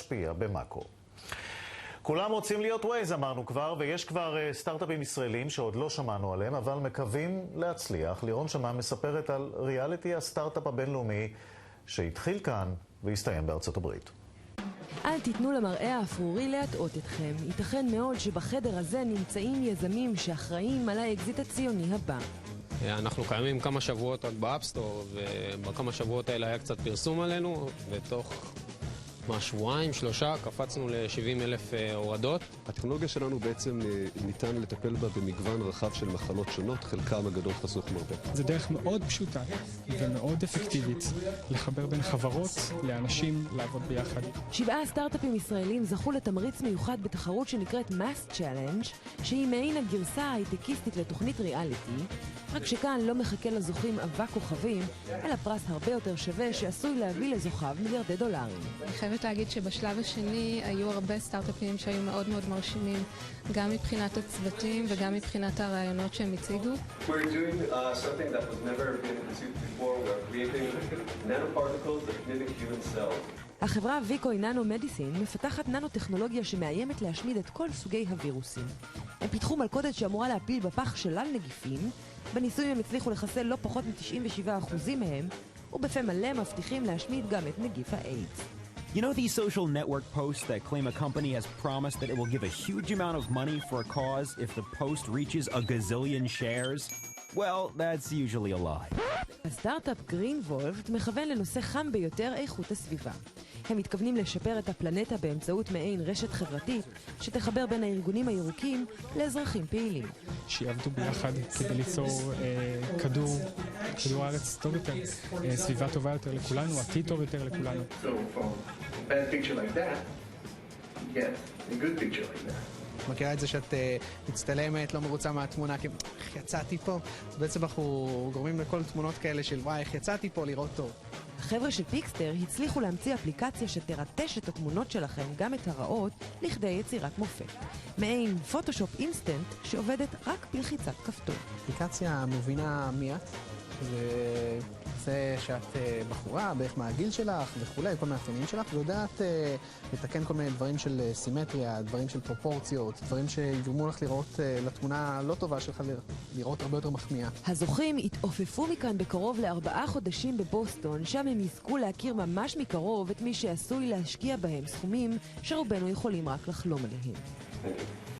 להשפיע במאקו. כולם רוצים להיות ווייז, אמרנו כבר, ויש כבר סטארט-אפים ישראלים שעוד לא שמענו עליהם, אבל מקווים להצליח. לירון שמם מספרת על ריאליטי הסטארט-אפ הבינלאומי שהתחיל כאן והסתיים בארצות הברית. אל תיתנו למראה האפרורי להטעות אתכם. ייתכן מאוד שבחדר הזה נמצאים יזמים שאחראים על האקזיט הציוני הבא. אנחנו קיימים כמה שבועות רק באפסטור, ובכמה שבועות האלה היה קצת פרסום עלינו, ותוך שבועיים, שלושה, קפצנו ל-70,000 הורדות. הטכנולוגיה שלנו בעצם ניתן לטפל בה במגוון רחב של מחלות שונות, חלקם הגדול חסוך מרפא. זה דרך מאוד פשוטה ומאוד אפקטיבית לחבר בין חברות לאנשים לעבוד ביחד. 7 סטארט-אפים ישראלים זכו לתמריץ מיוחד בתחרות שנקראת Mass Challenge, שהיא מעין הגרסה ההייטקיסטית לתוכנית ריאליטי, רק שכאן לא מחכה לזוכים אבק כוכבים, אלא פרס הרבה יותר שווה שעשוי להביא לזוכיו מיליארדי דולרים. אני חייבת להגיד שבשלב השני היו הרבה סטארט-אפים שהיו מאוד מאוד מרשימים, גם מבחינת הצוותים וגם מבחינת הרעיונות שהם הציגו. We're doing something that was never been conceived before. We're creating nanoparticles that mimic human cells. החברה ויקוי ננו מדיסין מפתחת ננו-טכנולוגיה שמאיימת להשמיד את כל סוגי הווירוסים. הם פיתחו מלכודת שאמורה להפיל בפח שלל נגיפים. בניסויים הם הצליחו לחסל לא פחות מ-97% מהם, ובפה מלא מבטיחים להשמיד גם את נגיף האיידס. You know these social network posts that claim a company has promised that it will give a huge amount of money for a cause if the post reaches a gazillion shares? Well, that's usually a lie. הסטארט-אפ גרינוולד מכוון לנושא חם ביותר, איכות הסביבה. הם מתכוונים לשפר את הפלנטה באמצעות מעין רשת חברתית שתחבר בין הארגונים הירוקים לאזרחים פעילים. שיעבדו ביחד כדי ליצור כדור הארץ טוב יותר, סביבה טובה יותר לכולנו, עתיד טוב יותר לכולנו. So from a bad picture like that, you get a good picture like that. מכירה את זה שאת מצטלמת, לא מרוצה מהתמונה, כי איך יצאתי פה? אז בעצם אנחנו גורמים לכל תמונות כאלה של וואי, איך יצאתי פה לראות טוב. החבר'ה של פיקסטר הצליחו להמציא אפליקציה שתרטש את התמונות שלכם, גם את הרעות, לכדי יצירת מופת. מעין פוטושופ אינסטנט שעובדת רק בלחיצת כפתור. אפליקציה מבינה מי את, זה שאת בחורה, בערך מהגיל שלך וכולי, כל מאפיינים שלך, ויודעת לתקן כל מיני דברים של סימטריה, דברים של פרופורציות, דברים שיגרמו לך לראות לתמונה לא טובה שלך, לראות הרבה יותר מחמיאה. הזוכים התעופפו מכאן בקרוב ל4 חודשים בבוסטון, שם הם יזכו להכיר ממש מקרוב את מי שעשוי להשקיע בהם סכומים שרובנו יכולים רק לחלום עליהם.